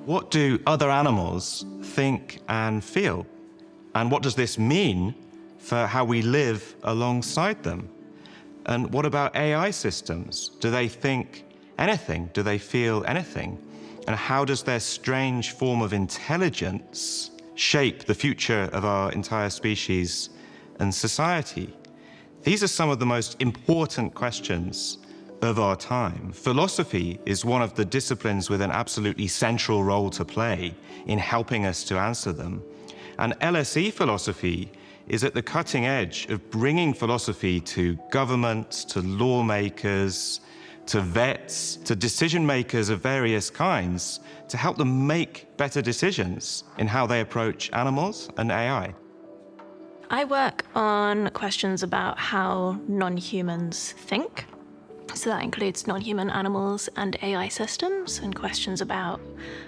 What do other animals think and feel? And what does this mean for how we live alongside them? And what about AI systems? Do they think anything? Do they feel anything? And how does their strange form of intelligence shape the future of our entire species and society? These are some of the most important questions of our time. Philosophy is one of the disciplines with an absolutely central role to play in helping us to answer them. And LSE philosophy is at the cutting edge of bringing philosophy to governments, to lawmakers, to vets, to decision makers of various kinds, to help them make better decisions in how they approach animals and AI. I work on questions about how non-humans think. So that includes non-human animals and AI systems, and questions about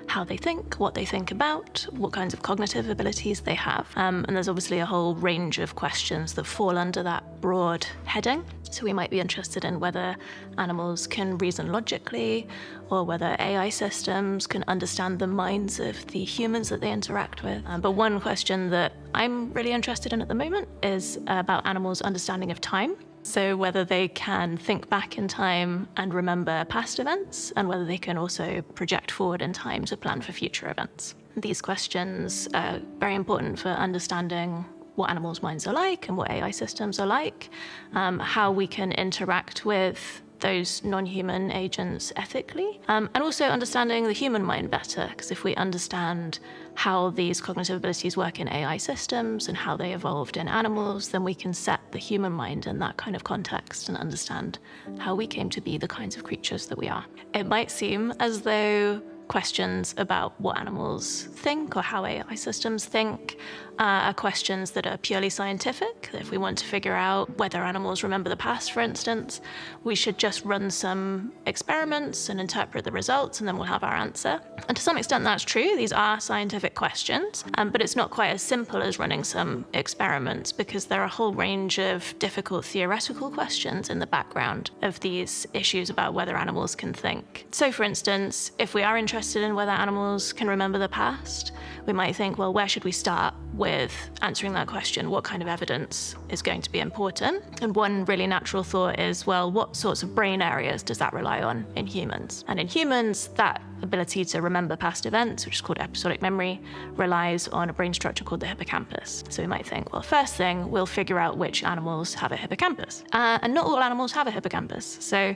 how they think, what they think about, what kinds of cognitive abilities they have. And there's obviously a whole range of questions that fall under that broad heading. So we might be interested in whether animals can reason logically, or whether AI systems can understand the minds of the humans that they interact with. But one question that I'm really interested in at the moment is about animals' understanding of time. So whether they can think back in time and remember past events, and whether they can also project forward in time to plan for future events. These questions are very important for understanding what animals' minds are like and what AI systems are like, how we can interact with those non-human agents ethically, and also understanding the human mind better, because if we understand how these cognitive abilities work in AI systems and how they evolved in animals, then we can set the human mind in that kind of context and understand how we came to be the kinds of creatures that we are. It might seem as though questions about what animals think or how AI systems think are questions that are purely scientific. If we want to figure out whether animals remember the past, for instance, we should just run some experiments and interpret the results, and then we'll have our answer. And to some extent that's true, these are scientific questions, but it's not quite as simple as running some experiments, because there are a whole range of difficult theoretical questions in the background of these issues about whether animals can think. So for instance, if we are interested in whether animals can remember the past, we might think, well, where should we start with answering that question? What kind of evidence is going to be important? And one really natural thought is, well, what sorts of brain areas does that rely on in humans? And in humans, that ability to remember past events, which is called episodic memory, relies on a brain structure called the hippocampus. So we might think, well, first thing, we'll figure out which animals have a hippocampus. And not all animals have a hippocampus. So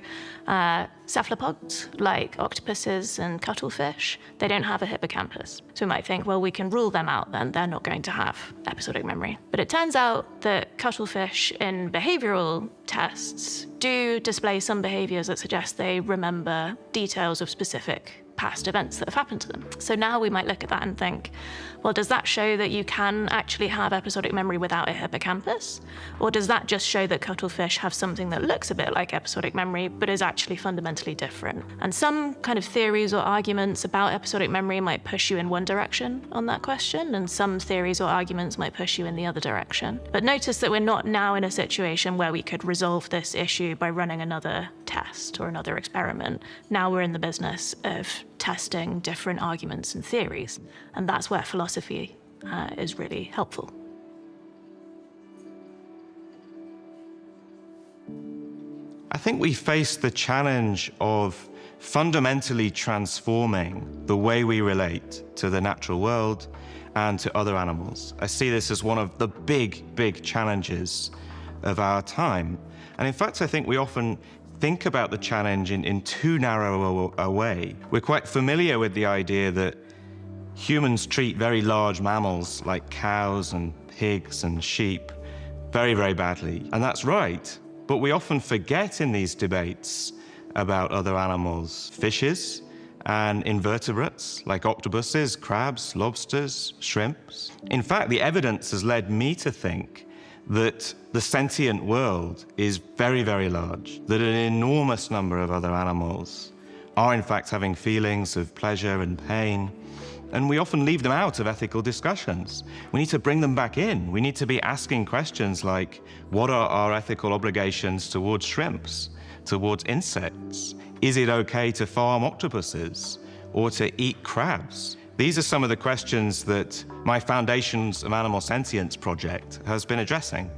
cephalopods, like octopuses and cuttlefish, they don't have a hippocampus. So we might think, well, we can rule them out then. They're not going to have episodic memory. But it turns out that cuttlefish in behavioral tests do display some behaviors that suggest they remember details of specific past events that have happened to them. So now we might look at that and think, well, does that show that you can actually have episodic memory without a hippocampus? Or does that just show that cuttlefish have something that looks a bit like episodic memory, but is actually fundamentally different? And some kind of theories or arguments about episodic memory might push you in one direction on that question, and some theories or arguments might push you in the other direction. But notice that we're not now in a situation where we could resolve this issue by running another test or another experiment. Now we're in the business of testing different arguments and theories, and that's where philosophy is really helpful. I think we face the challenge of fundamentally transforming the way we relate to the natural world and to other animals. I see this as one of the big challenges of our time. And in fact, I think we often think about the challenge in too narrow a way. We're quite familiar with the idea that humans treat very large mammals like cows and pigs and sheep very badly. And that's right. But we often forget in these debates about other animals, fishes and invertebrates like octopuses, crabs, lobsters, shrimps. In fact, the evidence has led me to think that the sentient world is very large, that an enormous number of other animals are in fact having feelings of pleasure and pain, and we often leave them out of ethical discussions. We need to bring them back in. We need to be asking questions like, what are our ethical obligations towards shrimps, towards insects? Is it okay to farm octopuses? or to eat crabs? These are some of the questions that my Foundations of Animal Sentience project has been addressing.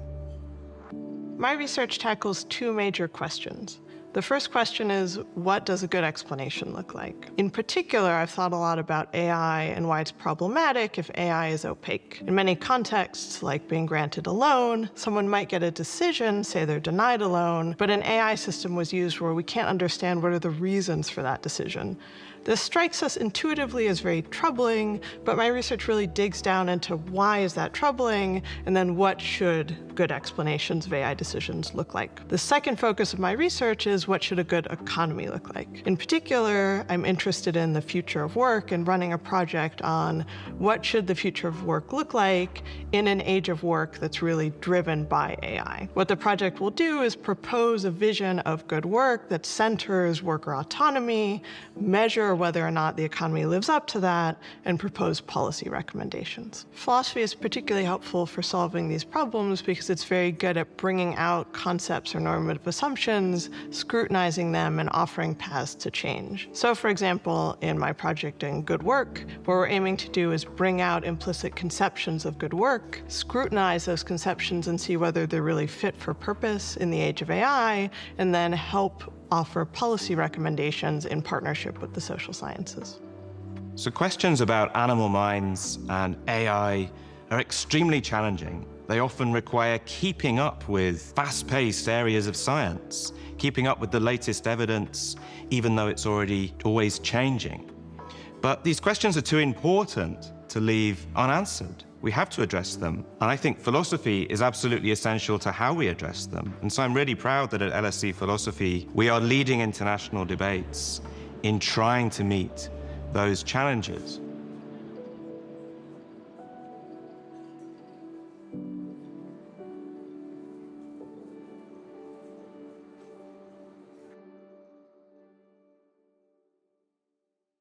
My research tackles two major questions. The first question is, what does a good explanation look like? In particular, I've thought a lot about AI and why it's problematic if AI is opaque. In many contexts, like being granted a loan, someone might get a decision, say they're denied a loan, but an AI system was used where we can't understand what are the reasons for that decision. This strikes us intuitively as very troubling, but my research really digs down into why is that troubling, and then what should good explanations of AI decisions look like. The second focus of my research is what should a good economy look like. In particular, I'm interested in the future of work and running a project on what should the future of work look like in an age of work that's really driven by AI. What the project will do is propose a vision of good work that centers worker autonomy, measure whether or not the economy lives up to that, and propose policy recommendations. Philosophy is particularly helpful for solving these problems because it's very good at bringing out concepts or normative assumptions, scrutinizing them, and offering paths to change. So, for example, in my project in good work, what we're aiming to do is bring out implicit conceptions of good work, scrutinize those conceptions and see whether they're really fit for purpose in the age of AI, and then help offer policy recommendations in partnership with the social sciences. So questions about animal minds and AI are extremely challenging. They often require keeping up with fast-paced areas of science, keeping up with the latest evidence, even though it's already always changing. But these questions are too important to leave unanswered. We have to address them. And I think philosophy is absolutely essential to how we address them. And so I'm really proud that at LSE Philosophy, we are leading international debates in trying to meet those challenges.